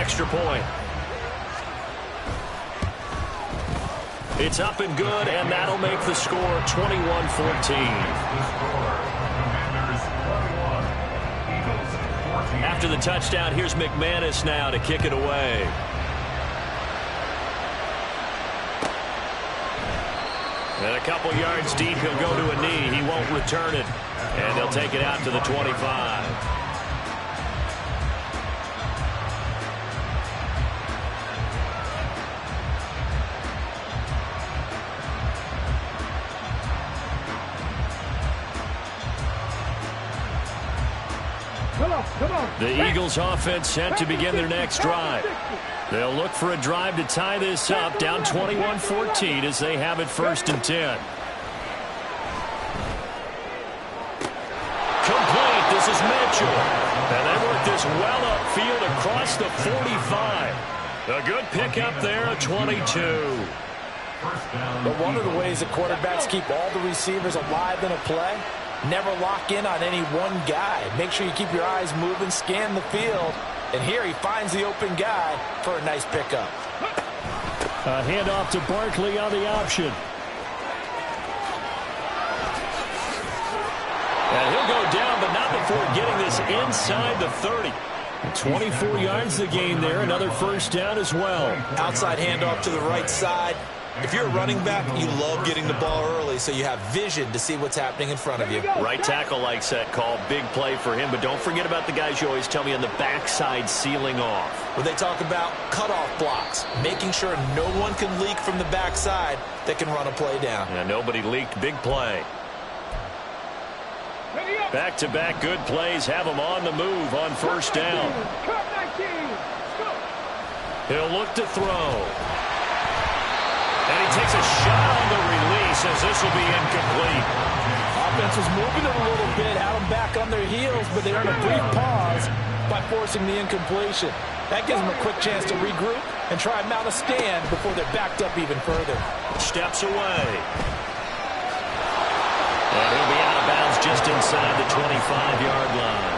extra point. It's up and good, and that'll make the score 21-14. After the touchdown, here's McManus now to kick it away. And a couple yards deep, he'll go to a knee. He won't return it. And they'll take it out to the 25. The Eagles offense set to begin their next drive. They'll look for a drive to tie this up, down 21-14 as they have it 1st and 10. Complete. This is Mitchell. And they work this well upfield across the 45. A good pickup there at 22. But one of the ways that quarterbacks keep all the receivers alive in a play, never lock in on any one guy. Make sure you keep your eyes moving, scan the field. And here he finds the open guy for a nice pickup. A handoff to Barkley on the option. And he'll go down, but not before getting this inside the 30. 24 yards the gain there. Another 1st down as well. Outside handoff to the right side. If you're a running back, you love getting the ball early so you have vision to see what's happening in front of you. Right tackle likes that call. Big play for him, but don't forget about the guys you always tell me on the backside sealing off. When they talk about cutoff blocks, making sure no one can leak from the backside that can run a play down. Yeah, nobody leaked. Big play. Back-to-back good plays have him on the move on 1st down. He'll look to throw. And he takes a shot on the release as this will be incomplete. Offense was moving it a little bit, had them back on their heels, but they earned a brief pause by forcing the incompletion. That gives them a quick chance to regroup and try and mount a stand before they're backed up even further. Steps away. And he'll be out of bounds just inside the 25-yard line.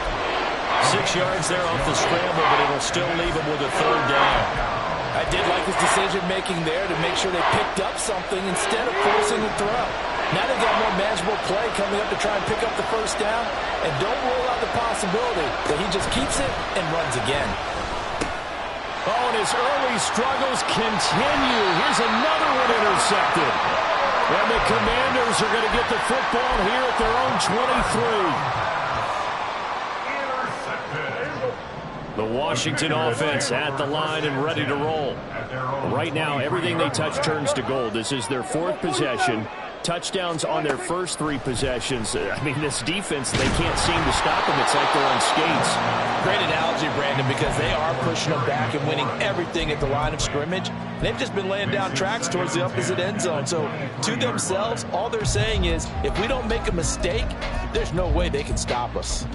6 yards there off the scramble, but it'll still leave him with a 3rd down. I did like his decision-making there to make sure they picked up something instead of forcing the throw. Now they've got more manageable play coming up to try and pick up the 1st down, and don't rule out the possibility that he just keeps it and runs again. Oh, and his early struggles continue. Here's another one intercepted. And the Commanders are going to get the football here at their own 23. The Washington offense at the line and ready to roll. Right now, everything they touch turns to gold. This is their 4th possession. Touchdowns on their first 3 possessions. I mean, this defense, they can't seem to stop them. It's like they're on skates. Great analogy, Brandon, because they are pushing them back and winning everything at the line of scrimmage. They've just been laying down tracks towards the opposite end zone. So, to themselves, all they're saying is, if we don't make a mistake, there's no way they can stop us.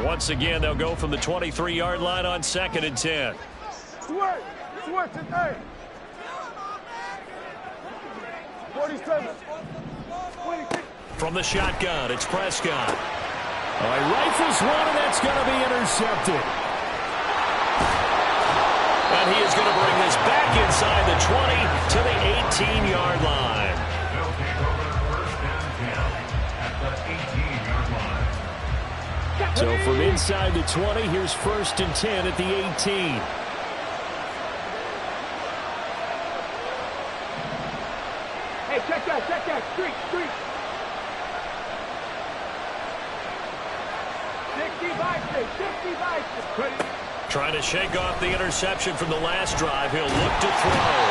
Once again, they'll go from the 23-yard line on 2nd and 10. From the shotgun, it's Prescott. Rifles one, and that's going to be intercepted. And he is going to bring this back inside the 20 to the 18-yard line. So from inside the 20, here's 1st and 10 at the 18. Hey, check that, street. 60 Trying to shake off the interception from the last drive. He'll look to throw.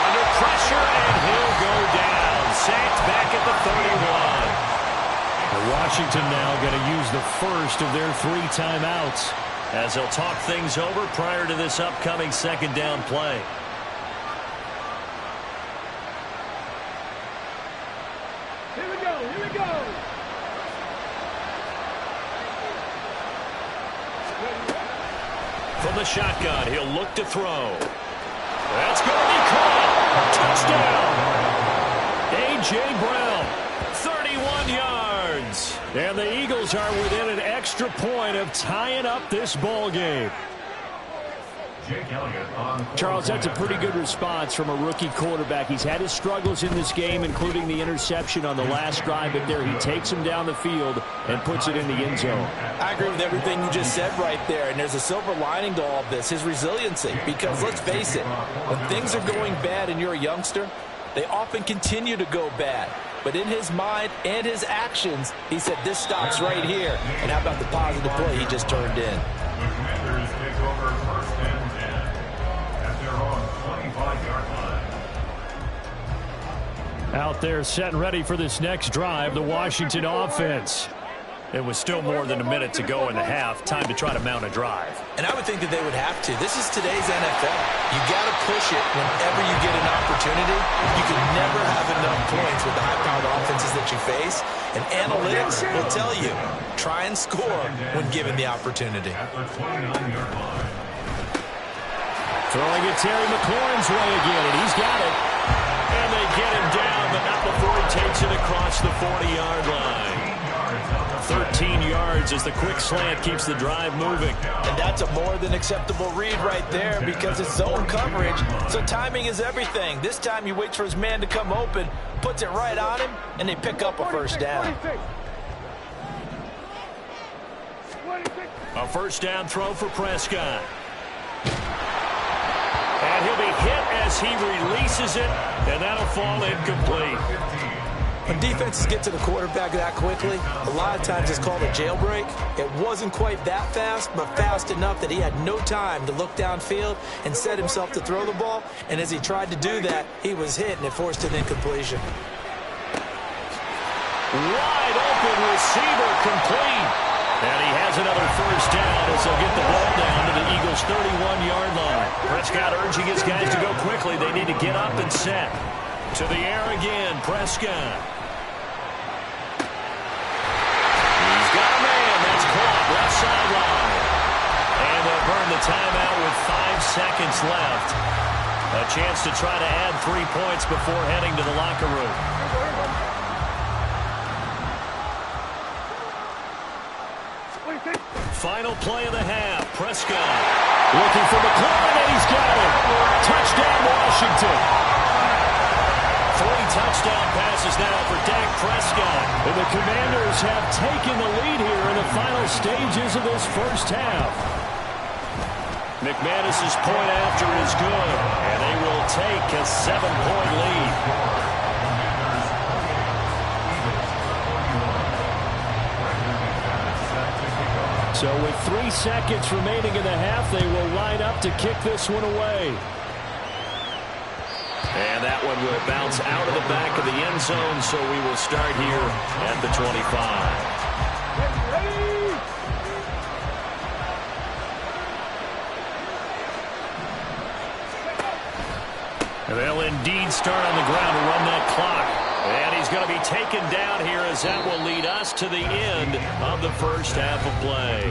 Under pressure, and he'll go down. Sacked back at the 31. Washington now going to use the first of their 3 timeouts as they'll talk things over prior to this upcoming 2nd down play. Here we go. From the shotgun, he'll look to throw. That's going to be caught. Touchdown. A.J. Brown, 31 yards. And the Eagles are within an extra point of tying up this ball game. Charles, that's a pretty good response from a rookie quarterback. He's had his struggles in this game, including the interception on the last drive, but there he takes him down the field and puts it in the end zone. I agree with everything you just said right there, and there's a silver lining to all of this, his resiliency. Because let's face it, when things are going bad and you're a youngster, they often continue to go bad. But in his mind and his actions, he said, this stops right here. And how about the positive play he just turned in? Out there set and ready for this next drive, the Washington offense. It was still more than a minute to go in the half. Time to try to mount a drive. And I would think that they would have to. This is today's NFL. You got to push it whenever you get an opportunity. You can never have enough points with the high-powered offenses that you face. And analytics will tell you, try and score when given the opportunity. Throwing it Terry McLaurin's way again, and he's got it. And they get him down, but not before he takes it across the 40-yard line. 13 yards as the quick slant keeps the drive moving. And that's a more than acceptable read right there because it's zone coverage, so timing is everything. This time he waits for his man to come open, puts it right on him, and they pick up a first down. A first down throw for Prescott. And he'll be hit as he releases it, and that'll fall incomplete. When defenses get to the quarterback that quickly, a lot of times it's called a jailbreak. It wasn't quite that fast, but fast enough that he had no time to look downfield and set himself to throw the ball. And as he tried to do that, he was hit, and it forced an incompletion. Wide open receiver complete. And he has another first down as they'll get the ball down to the Eagles' 31-yard line. Prescott urging his guys to go quickly. They need to get up and set. To the air again, Prescott. He's got a man. That's caught left sideline. And they'll burn the timeout with 5 seconds left. A chance to try to add 3 points before heading to the locker room. Final play of the half. Prescott looking for McLaurin, and he's got it. Touchdown, Washington. 3 touchdown passes now for Dak Prescott. And the Commanders have taken the lead here in the final stages of this first half. McManus's point after is good, and they will take a 7-point lead. So with 3 seconds remaining in the half, they will line up to kick this one away. And that one will bounce out of the back of the end zone, so we will start here at the 25. And they'll indeed start on the ground to run that clock. And he's going to be taken down here as that will lead us to the end of the first half of play.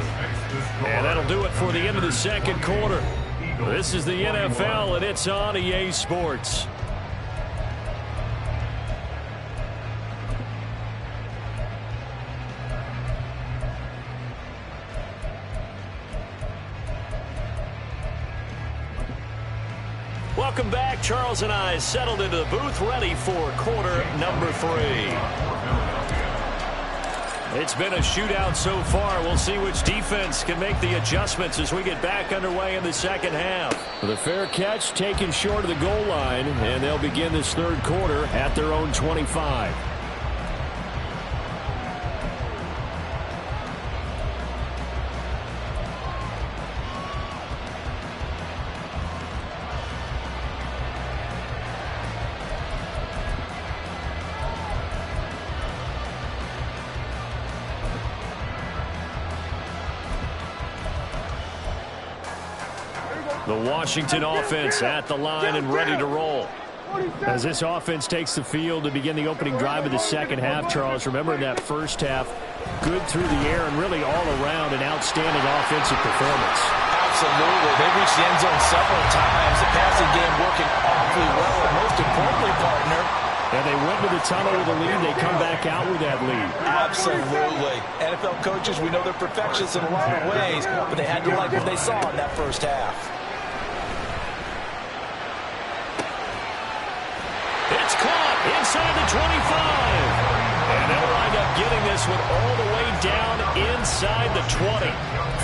And that'll do it for the end of the second quarter. This is the NFL, and it's on EA Sports. Welcome back. Charles and I settled into the booth, ready for quarter number 3. It's been a shootout so far. We'll see which defense can make the adjustments as we get back underway in the second half. The fair catch taken short of the goal line, and they'll begin this third quarter at their own 25. The Washington offense at the line and ready to roll. As this offense takes the field to begin the opening drive of the second half, Charles, remember in that first half, good through the air and really all around an outstanding offensive performance. Absolutely. They reached the end zone several times. The passing game working awfully well. And most importantly, partner, And they went to the tunnel with a lead. They come back out with that lead. Absolutely. NFL coaches, we know they're perfectionists in a lot of ways, but they had to like what they saw in that first half. It's caught inside the 25. And they'll wind up getting this one all the way down inside the 20.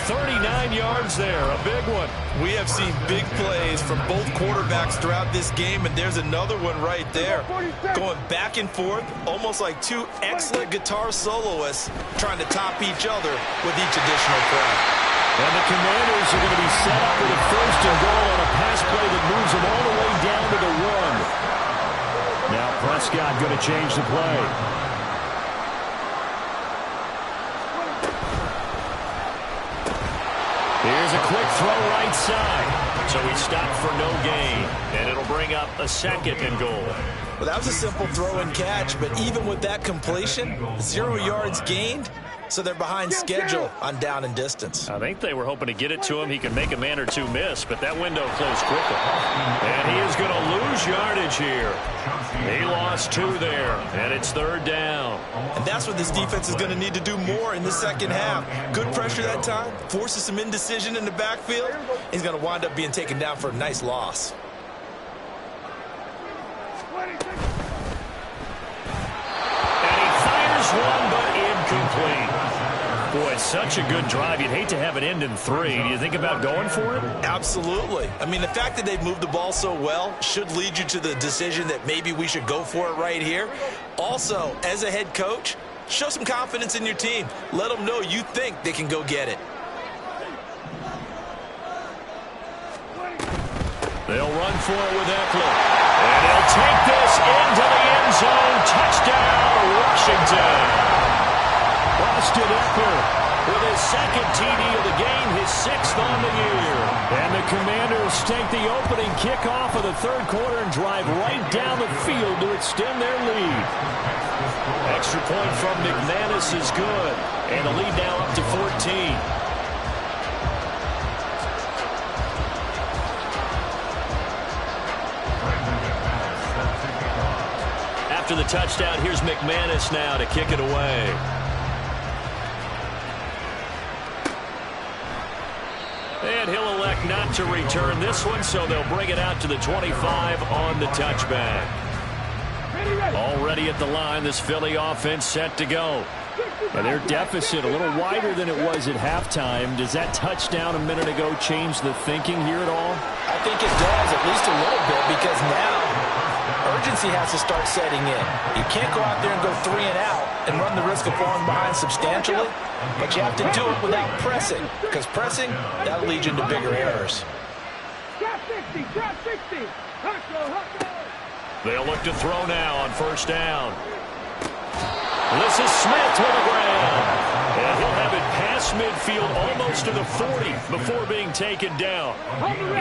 39 yards there, a big one. We have seen big plays from both quarterbacks throughout this game, and there's another one right there. Going back and forth, almost like two excellent guitar soloists trying to top each other with each additional play. And the Commanders are going to be set up with a first and goal on a pass play that moves them all the way down to the 1. Now Prescott going to change the play. Here's a quick throw right side. So he stopped for no gain. And it'll bring up a second and goal. Well, that was a simple throw and catch, but even with that completion, 0 yards gained, so they're behind schedule on down and distance. I think they were hoping to get it to him. He could make a man or two miss, but that window closed quickly. And he is going to lose yardage here. He lost 2 there, and it's third down. And that's what this defense is going to need to do more in the second half. Good pressure that time, forces some indecision in the backfield. He's going to wind up being taken down for a nice loss. And he fires one, but incomplete. Boy, such a good drive. You'd hate to have it end in 3. Do you think about going for it? Absolutely. I mean, the fact that they've moved the ball so well should lead you to the decision that maybe we should go for it right here. Also, as a head coach, show some confidence in your team. Let them know you think they can go get it. They'll run for it with Eckler. And he'll take this into the end zone. Touchdown, Washington. Austin Eckler with his second TD of the game, his 6th on the year. And the Commanders take the opening kickoff of the third quarter and drive right down the field to extend their lead. Extra point from McManus is good. And the lead now up to 14. After the touchdown, here's McManus now to kick it away. And he'll elect not to return this one, so they'll bring it out to the 25 on the touchback. Already at the line, this Philly offense set to go. And their deficit a little wider than it was at halftime. Does that touchdown a minute ago change the thinking here at all? I think it does, at least a little bit, because now urgency has to start setting in. You can't go out there and go 3 and out and run the risk of falling behind substantially, but you have to do it without pressing, because pressing, that'll lead you into bigger errors. Drop 60, drop 60. They'll look to throw now on first down. This is Smith with the ground. And he'll have it past midfield almost to the 40 before being taken down.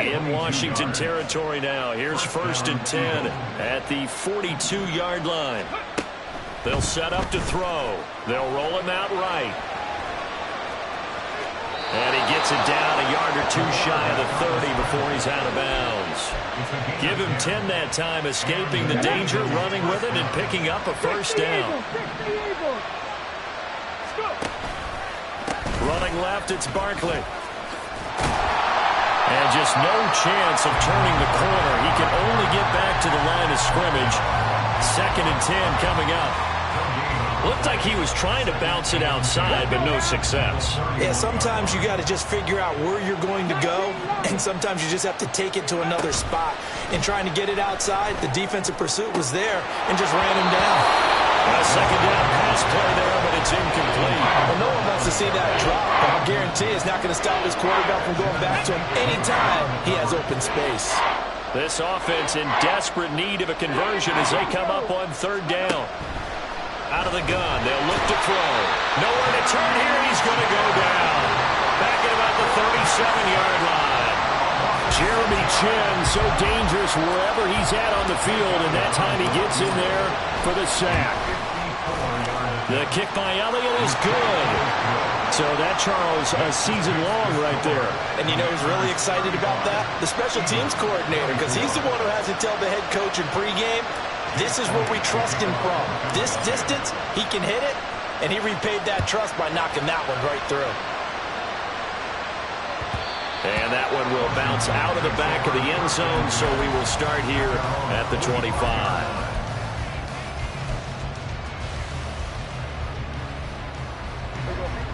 In Washington territory now. Here's 1st and 10 at the 42-yard line. They'll set up to throw. They'll roll him out right. And he gets it down a yard or two shy of the 30 before he's out of bounds. Give him 10 that time, escaping the danger, running with it, and picking up a first down. Running left, it's Barkley. And just no chance of turning the corner. He can only get back to the line of scrimmage. 2nd and 10 coming up. Looked like he was trying to bounce it outside, but no success. Yeah, sometimes you got to just figure out where you're going to go, and sometimes you just have to take it to another spot. In trying to get it outside, the defensive pursuit was there and just ran him down. A 2nd down pass play there, but it's incomplete. Well, no one wants to see that drop, but I guarantee it's not going to stop his quarterback from going back to him anytime he has open space. This offense in desperate need of a conversion as they come up on 3rd down. Out of the gun, they'll look to throw. Nowhere to turn here, he's going to go down. Back at about the 37-yard line. Jeremy Chinn, so dangerous wherever he's at on the field, and that time he gets in there for the sack. The kick by Elliott is good. So that, Charles, a season long right there. And you know who's really excited about that? The special teams coordinator, because he's the one who has to tell the head coach in pregame, This is where we trust him from. This distance, he can hit it, and he repaid that trust by knocking that one right through. And that one will bounce out of the back of the end zone, so we will start here at the 25.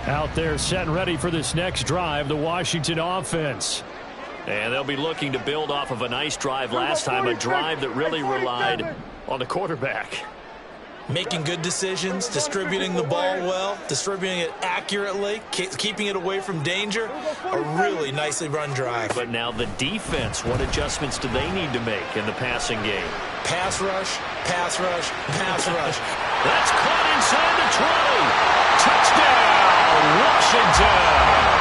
Out there set and ready for this next drive, the Washington offense. And they'll be looking to build off of a nice drive last time, a drive that really relied on the quarterback. Making good decisions, distributing the ball well, distributing it accurately, keeping it away from danger. A really nicely run drive. But now the defense, what adjustments do they need to make in the passing game? Pass rush, pass rush, pass rush. That's caught inside the 20. Touchdown, Washington.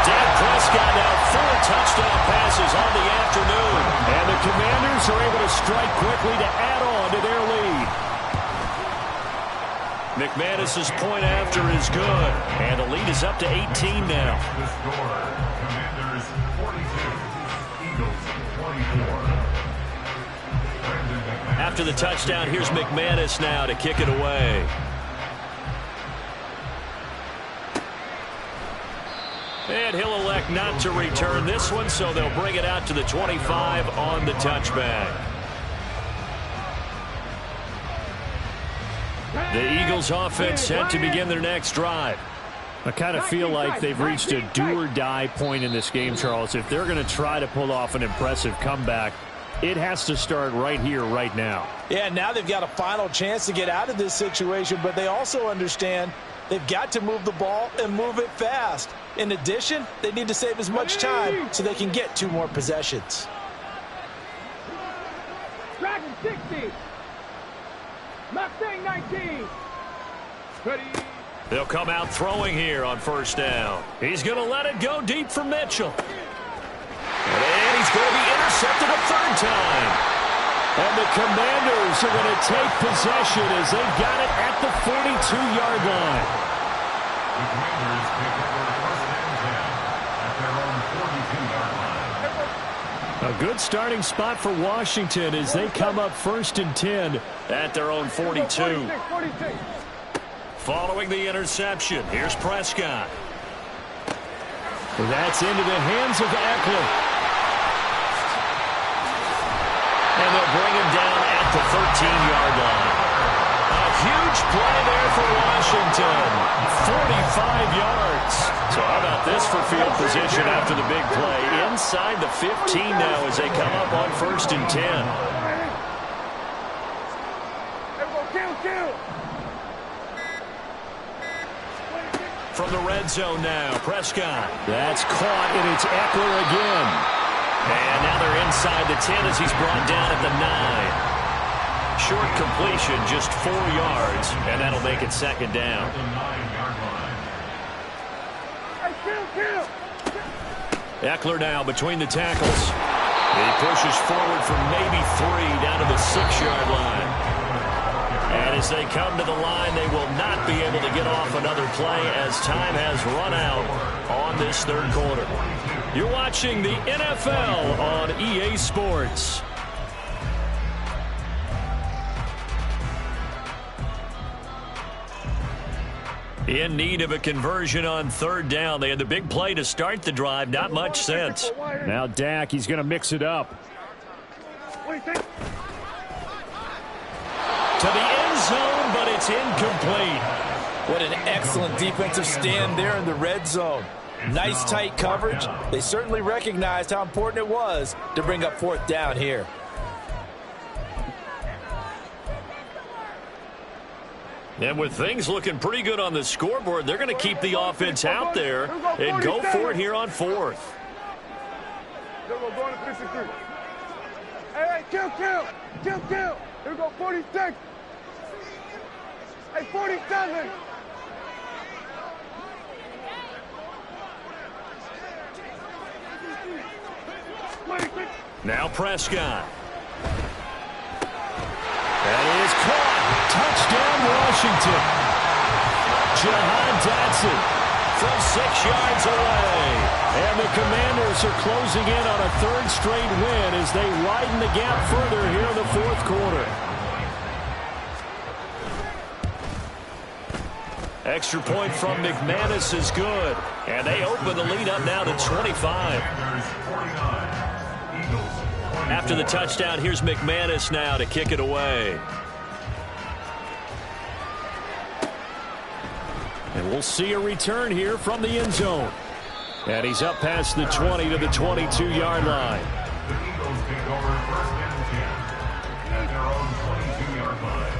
Dak Prescott now 4 touchdown passes on the afternoon. And the Commanders are able to strike quickly to add on to their lead. McManus's point after is good. And the lead is up to 18 now. Commanders 42, Eagles 24. After the touchdown, here's McManus now to kick it away. And he'll elect not to return this one, so they'll bring it out to the 25 on the touchback. The Eagles offense set to begin their next drive. I kind of feel like they've reached a do-or-die point in this game, Charles. If they're going to try to pull off an impressive comeback, it has to start right here, right now. Yeah, now they've got a final chance to get out of this situation, but they also understand they've got to move the ball and move it fast. In addition, they need to save as much time so they can get 2 more possessions. Dragon 60. Mustang 19. Ready. They'll come out throwing here on first down. He's going to let it go deep for Mitchell. And he's going to be intercepted a 3rd time. And the Commanders are going to take possession as they've got it at the 42-yard line. The Commanders take over 1st and 10 at their own 42-yard line. A good starting spot for Washington as they come up 1st and 10 at their own 42. 46. Following the interception, here's Prescott. That's into the hands of Eckler. And they'll bring him down at the 13-yard line. A huge play there for Washington. 45 yards. So how about this for field position after the big play? Inside the 15 now as they come up on 1st and 10. Kill. From the red zone now, Prescott. That's caught, and it's Eckler again. And now they're inside the 10 as he's brought down at the 9. Short completion, just 4 yards, and that'll make it 2nd down. Eckler now between the tackles. He pushes forward for maybe 3 down to the 6-yard line. And as they come to the line, they will not be able to get off another play as time has run out on this 3rd quarter. You're watching the NFL on EA Sports. In need of a conversion on 3rd down. They had the big play to start the drive. Not much sense. Now Dak, he's going to mix it up. To the end zone, but it's incomplete. What an excellent defensive stand there in the red zone. Nice tight coverage. They certainly recognized how important it was to bring up 4th down here. And with things looking pretty good on the scoreboard, they're going to keep the offense out there and go for it here on 4th. Hey, kill. Here we go, 46. Hey, 47. Now Prescott. That is caught. Touchdown, Washington. Jahan Dotson from 6 yards away. And the Commanders are closing in on a 3rd straight win as they widen the gap further here in the 4th quarter. Extra point from McManus is good. And they open the lead up now to 25. After the touchdown, here's McManus now to kick it away. And we'll see a return here from the end zone. And he's up past the 20 to the 22-yard line. The Eagles take over first and 10 at their own 22-yard line.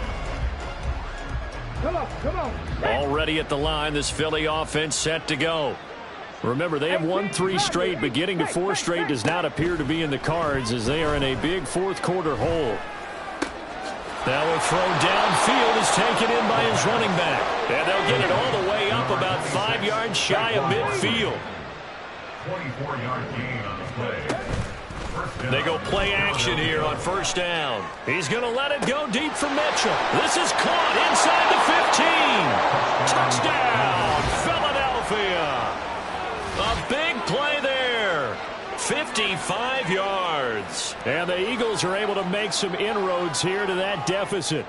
Come on. Already at the line, this Philly offense set to go. Remember, they have won 3 straight, but getting to 4 straight does not appear to be in the cards as they are in a big fourth quarter hole. Now a throw downfield is taken in by his running back. And they'll get it all the way up about 5 yards shy of midfield. 24-yard gain on the play. They go play action here on first down. He's going to let it go deep for Mitchell. This is caught inside the 15. Touchdown, Philadelphia. A big play there. 55 yards. And the Eagles are able to make some inroads here to that deficit.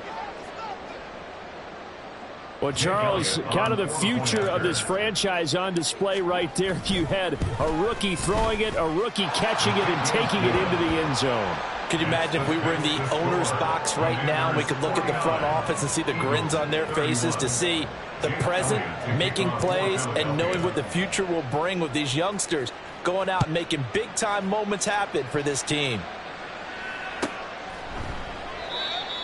Well, Charles, kind of the future of this franchise on display right there. You had a rookie throwing it, a rookie catching it, and taking it into the end zone. Could you imagine if we were in the owner's box right now and we could look at the front office and see the grins on their faces, to see the present making plays and knowing what the future will bring with these youngsters going out and making big-time moments happen for this team.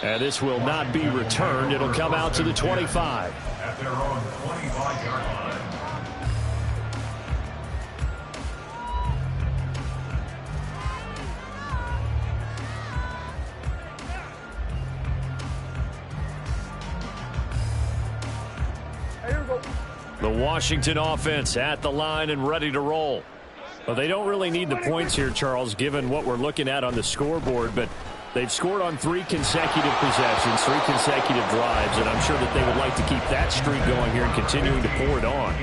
And this will not be returned. It'll come out to the 25. At their own 25-yard line. The Washington offense at the line and ready to roll. Well, they don't really need the points here, Charles, given what we're looking at on the scoreboard, but they've scored on 3 consecutive possessions, 3 consecutive drives, and I'm sure that they would like to keep that streak going here and continuing to pour it on.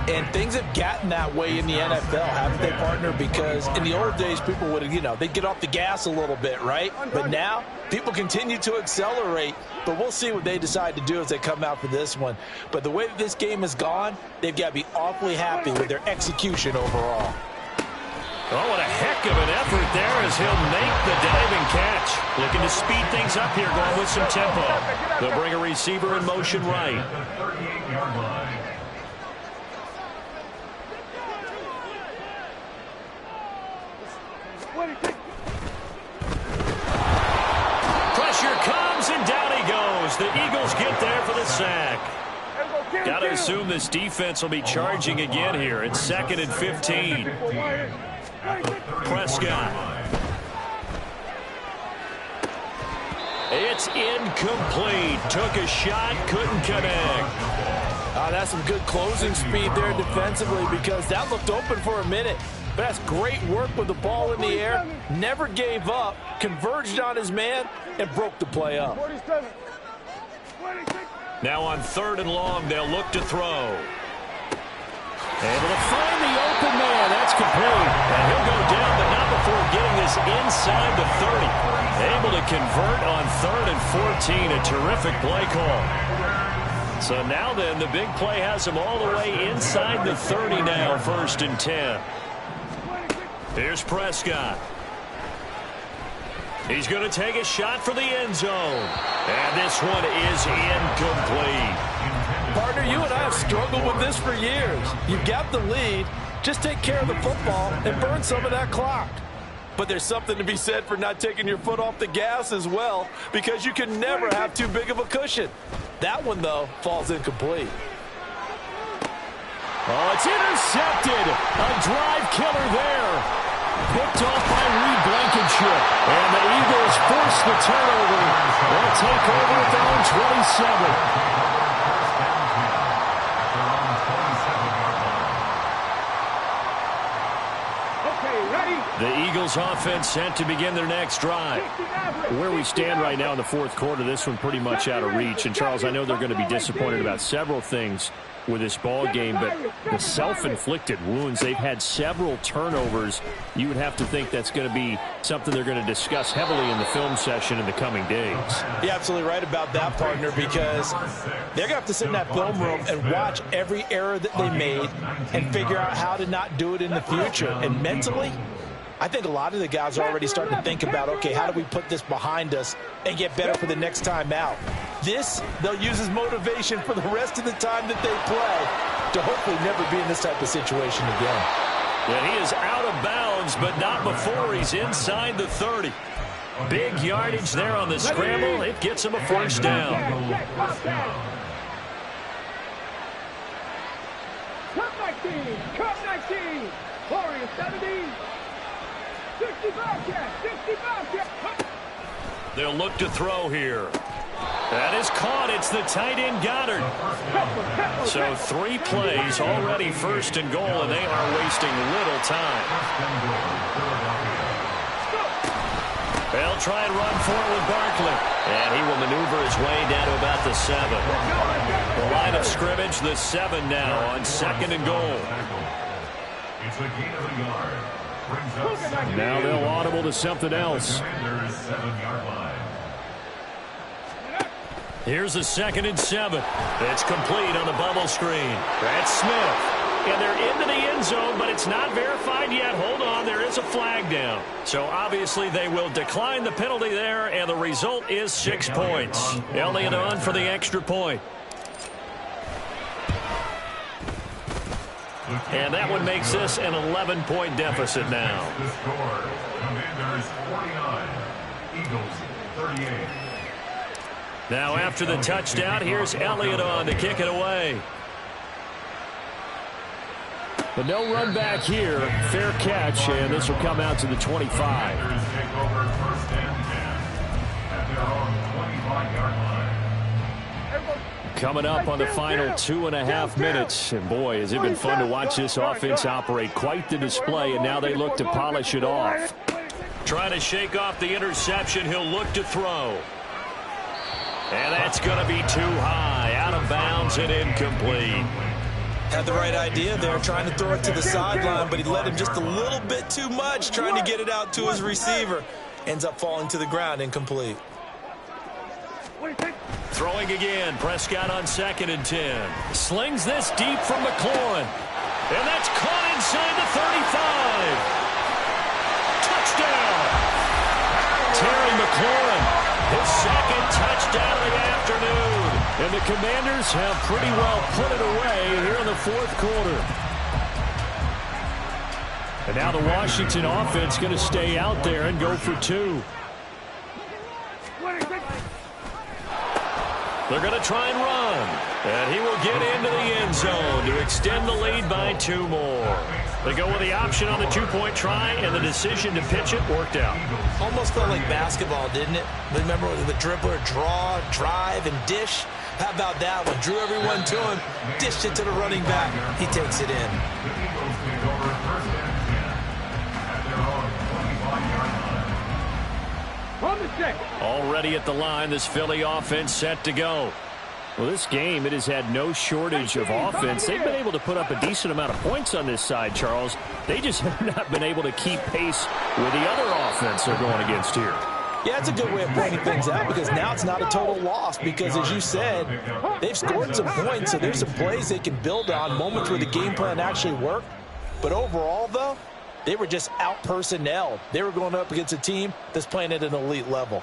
And things have gotten that way in the NFL, haven't they, partner? Because in the old days, people would, they'd get off the gas a little bit, right? But now, people continue to accelerate, but we'll see what they decide to do as they come out for this one. But the way that this game has gone, they've got to be awfully happy with their execution overall. Oh, what a heck of an effort there as he'll make the diving catch. Looking to speed things up here, going with some tempo. They'll bring a receiver in motion right. At the 38-yard line. Pressure comes, and down he goes. The Eagles get there for the sack. Got to assume this defense will be charging again here. It's 2nd and 15. Prescott. It's incomplete. Took a shot, couldn't connect. That's some good closing speed there defensively, because that looked open for a minute. But that's great work with the ball in the air. Never gave up, converged on his man, and broke the play up. Now on 3rd and long, they'll look to throw. Able to find the open man. That's complete. And he'll go down, but not before getting this inside the 30. Able to convert on 3rd and 14. A terrific play call. So now then, the big play has him all the way inside the 30 now, 1st and 10. Here's Prescott. He's going to take a shot for the end zone. And this one is incomplete. Partner, you and I have struggled with this for years. You've got the lead. Just take care of the football and burn some of that clock. But there's something to be said for not taking your foot off the gas as well, because you can never have too big of a cushion. That one, though, falls incomplete. Oh, it's intercepted. A drive killer there. Picked off by Reed Blankenship. And the Eagles force the turnover. They'll take over at their own 27. The Eagles offense sent to begin their next drive. Where we stand right now in the fourth quarter, this one pretty much out of reach. And, Charles, I know they're going to be disappointed about several things. with this ball game, but the self-inflicted wounds, they've had several turnovers. You would have to think that's going to be something they're going to discuss heavily in the film session in the coming days. You're absolutely right about that, partner, because they're going to have to sit in that film room and watch every error that they made and figure out how to not do it in the future. And mentally, I think a lot of the guys are already starting to think about, okay, how do we put this behind us and get better for the next time out? This, they'll use as motivation for the rest of the time that they play to hopefully never be in this type of situation again. And he is out of bounds, but not before he's inside the 30. Big yardage there on the scramble. It gets him a first down. Cut 19! Cut 19! Warriors 70! 65 catch! 65 catch! They'll look to throw here. That is caught. It's the tight end Goddard. So 3 plays, already first and goal, and they are wasting little time. They'll try and run for it with Barkley. And he will maneuver his way down to about the 7. The line of scrimmage, the 7 now on second and goal. It's a gain of a yard. Now they'll audible to something else. Here's the 2nd and 7. It's complete on the bubble screen. That's Smith. And they're into the end zone, but it's not verified yet. Hold on, there is a flag down. So obviously they will decline the penalty there, and the result is 6 points. Elliott on for the extra point. And that one makes this an 11-point deficit now. The score, Commanders 49, Eagles 38. Now after the touchdown, here's Elliott on to kick it away. But no run back here. Fair catch, and this will come out to the 25. Commanders take over first and 10 at their own 25-yard line. Coming up on the final 2.5 minutes. And boy, has it been fun to watch this offense operate. Quite the display, and now they look to polish it off. Trying to shake off the interception. He'll look to throw. And that's going to be too high. Out of bounds and incomplete. Had the right idea there, trying to throw it to the sideline, but he let him just a little bit too much, trying to get it out to his receiver. Ends up falling to the ground, incomplete. Throwing again. Prescott on 2nd and 10. Slings this deep from McLaurin. And that's caught inside the 35. Touchdown. Terry McLaurin, his 2nd touchdown of the afternoon. And the Commanders have pretty well put it away here in the 4th quarter. And now the Washington offense going to stay out there and go for 2. They're going to try and run. And he will get into the end zone to extend the lead by 2 more. They go with the option on the 2-point try, and the decision to pitch it worked out. Almost felt like basketball, didn't it? Remember the dribbler, draw, drive, and dish? How about that one? Drew everyone to him, dished it to the running back. He takes it in. The Eagles take over first and 10 at their own 25-yard line. On the check. Already at the line, this Philly offense set to go. Well, this game, it has had no shortage of offense. They've been able to put up a decent amount of points on this side, Charles. They just have not been able to keep pace with the other offense they're going against here. Yeah, it's a good way of pointing things out because now it's not a total loss because, as you said, they've scored some points, so there's some plays they can build on, moments where the game plan actually worked. But overall, though, they were just out-personnelled. They were going up against a team that's playing at an elite level.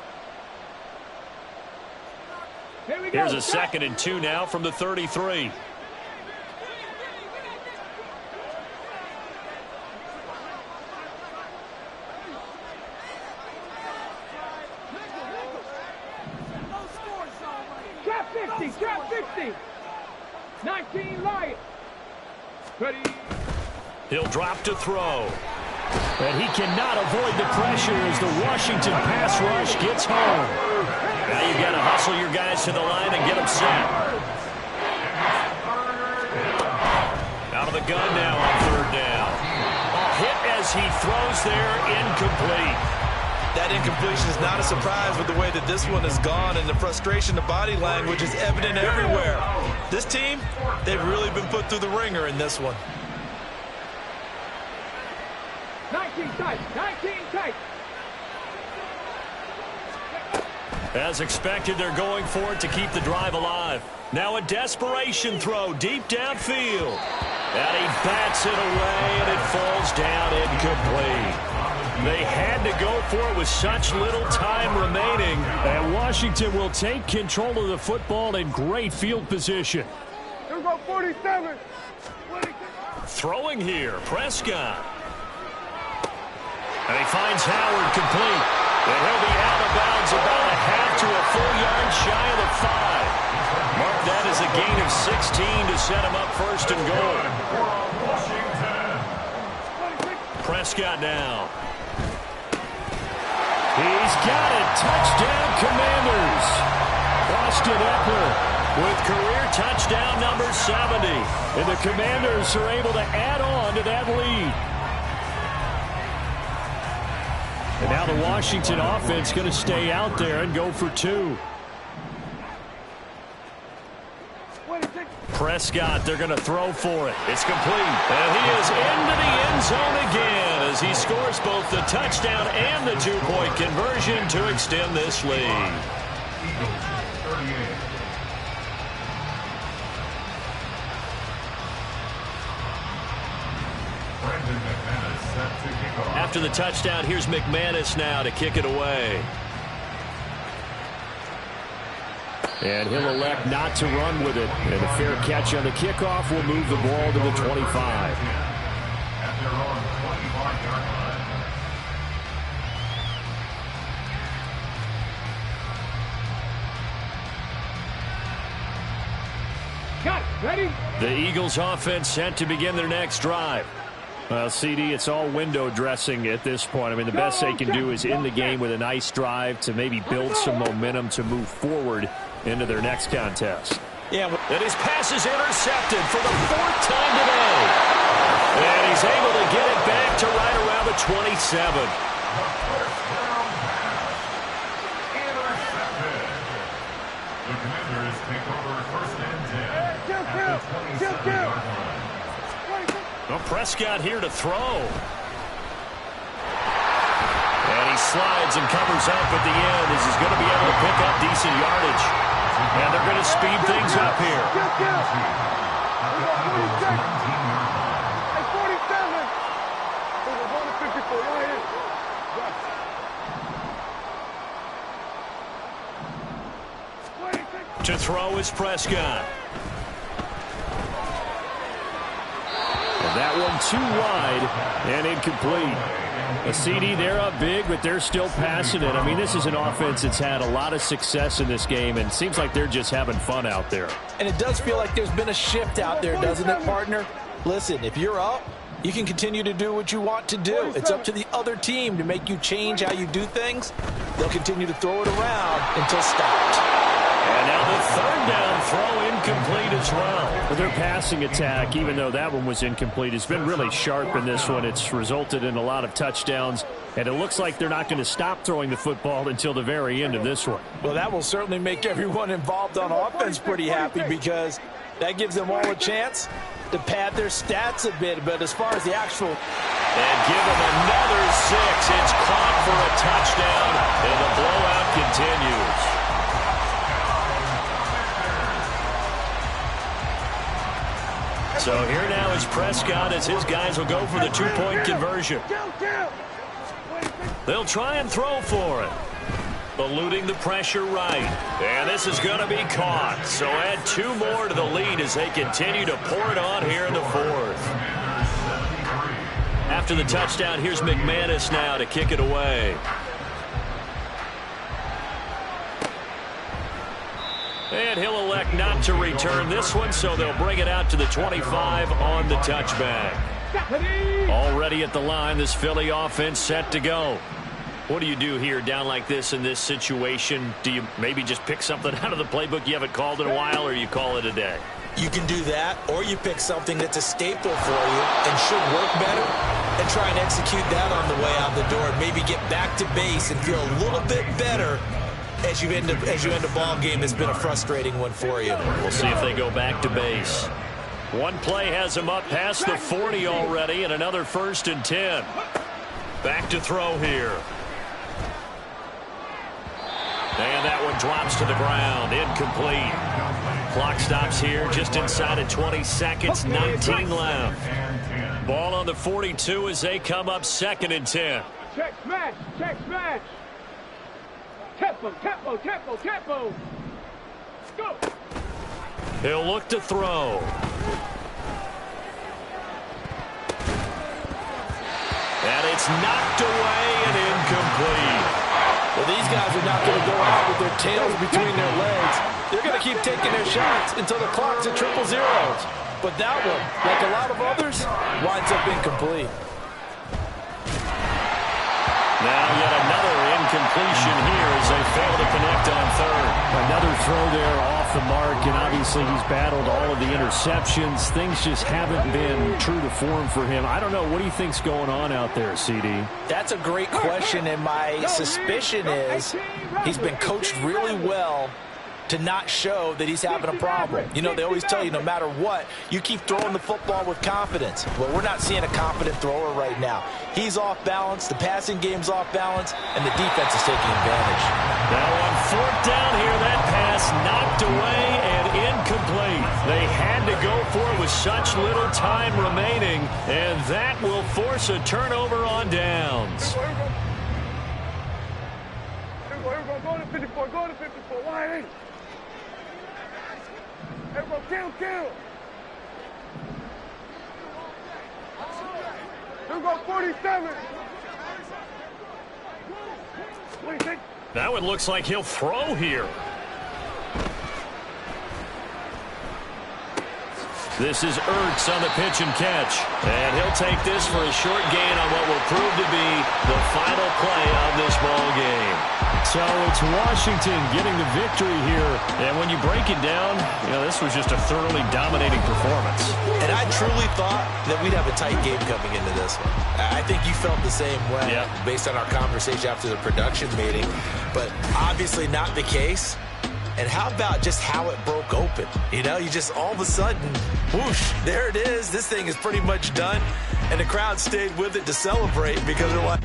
Here's a 2nd and 2 now from the 33. Trap 50, trap 50. 19 Lions. Ready. He'll drop to throw. And he cannot avoid the pressure as the Washington pass rush gets home. Now you've got to hustle your guys to the line and get them set. Out of the gun now on 3rd down. A hit as he throws there, incomplete. That incompletion is not a surprise with the way that this one has gone, and the frustration, the body language is evident everywhere. This team, they've really been put through the ringer in this one. 19 tight, 19 tight. As expected, they're going for it to keep the drive alive. Now a desperation throw deep downfield. And he bats it away, and it falls down incomplete. They had to go for it with such little time remaining. And Washington will take control of the football in great field position. Here we go, 47. Throwing here, Prescott. And he finds Howard complete. And he'll be out of bounds about a half to a full yard shy of the 5. Mark that as a gain of 16 to set him up first and goal. Prescott now. He's got it. Touchdown, Commanders. Austin Eckler with career touchdown number 70. And the Commanders are able to add on to that lead. And now the Washington offense going to stay out there and go for 2. Prescott, they're going to throw for it. It's complete. And he is into the end zone again as he scores both the touchdown and the 2-point conversion to extend this lead. After the touchdown, here's McManus now to kick it away. And he'll elect not to run with it. And a fair catch on the kickoff will move the ball to the 25. At their own 25-yard line. Got it. Ready? The Eagles offense set to begin their next drive. Well, CD, it's all window dressing at this point. I mean, the best they can do is end the game with a nice drive to maybe build some momentum to move forward into their next contest. Yeah, And his pass is intercepted for the 4th time today. And he's able to get it back to right around the 27. The Commanders take over first and 10 at the 27-yard line. Well, Prescott here to throw. And he slides and covers up at the end as he's going to be able to pick up decent yardage. And they're going to speed things up here. Hey, 47. There's a 154. Go ahead. To throw is Prescott. And that one too wide and incomplete. A CD, they're up big, but they're still passing it. I mean, this is an offense that's had a lot of success in this game, and it seems like they're just having fun out there. and it does feel like there's been a shift out there, doesn't it, partner? Listen, if you're up, you can continue to do what you want to do. It's up to the other team to make you change how you do things. They'll continue to throw it around until stopped. And now the 3rd down throw incomplete as well. But their passing attack, even though that one was incomplete, has been really sharp in this one. It's resulted in a lot of touchdowns, and it looks like they're not going to stop throwing the football until the very end of this one. Well, that will certainly make everyone involved on offense pretty happy, because that gives them all a chance to pad their stats a bit. But as far as the actual... And give them another 6. It's caught for a touchdown, and the blowout continues. So here now is Prescott as his guys will go for the 2-point conversion. They'll try and throw for it. Eluding the pressure right. And this is going to be caught. So add 2 more to the lead as they continue to pour it on here in the 4th. After the touchdown, here's McManus now to kick it away. And he'll elect not to return this one, so they'll bring it out to the 25 on the touchback. Already at the line, this Philly offense set to go. What do you do here down like this in this situation? Do you maybe just pick something out of the playbook you haven't called in a while, or you call it a day? You can do that, or you pick something that's a staple for you and should work better, and try and execute that on the way out the door. Maybe get back to base and feel a little bit better as you end a ball game has been a frustrating one for you. We'll see if they go back to base. One play has him up past the 40 already, and another 1st and 10. Back to throw here. And that one drops to the ground. Incomplete. Clock stops here just inside of 20 seconds. 19 left. Ball on the 42 as they come up 2nd and 10. Check smash. Check smash. Tempo, tempo, tempo, tempo. Go. He'll look to throw. And it's knocked away and incomplete. Well, these guys are not going to go out with their tails between their legs. They're going to keep taking their shots until the clock's at 000. But that one, like a lot of others, winds up incomplete. Now yet another incompletion here as they fail to connect on 3rd. Another throw there off the mark, and obviously he's battled all of the interceptions. Things just haven't been true to form for him. I don't know. What do you think's going on out there, CD? That's a great question, and my suspicion is he's been coached really well to not show that he's having a problem. You know, they always tell you no matter what, you keep throwing the football with confidence. Well, we're not seeing a confident thrower right now. He's off balance, the passing game's off balance, and the defense is taking advantage. Now on 4th down here, that pass knocked away and incomplete. They had to go for it with such little time remaining, and that will force a turnover on downs. Here we go. Go to 54. Go to 54. Wide eight. Here we go. Kill. Here we go. 47. 26. That one looks like he'll throw here. This is Ertz on the pitch and catch. And he'll take this for a short gain on what will prove to be the final play of this ball game. So it's Washington getting the victory here. And when you break it down, you know, this was just a thoroughly dominating performance. And I truly thought that we'd have a tight game coming into this one. I think you felt the same way based on our conversation after the production meeting. But obviously not the case. And how about just how it broke open? You know, you just all of a sudden, whoosh, there it is. This thing is pretty much done. And the crowd stayed with it to celebrate because they're like,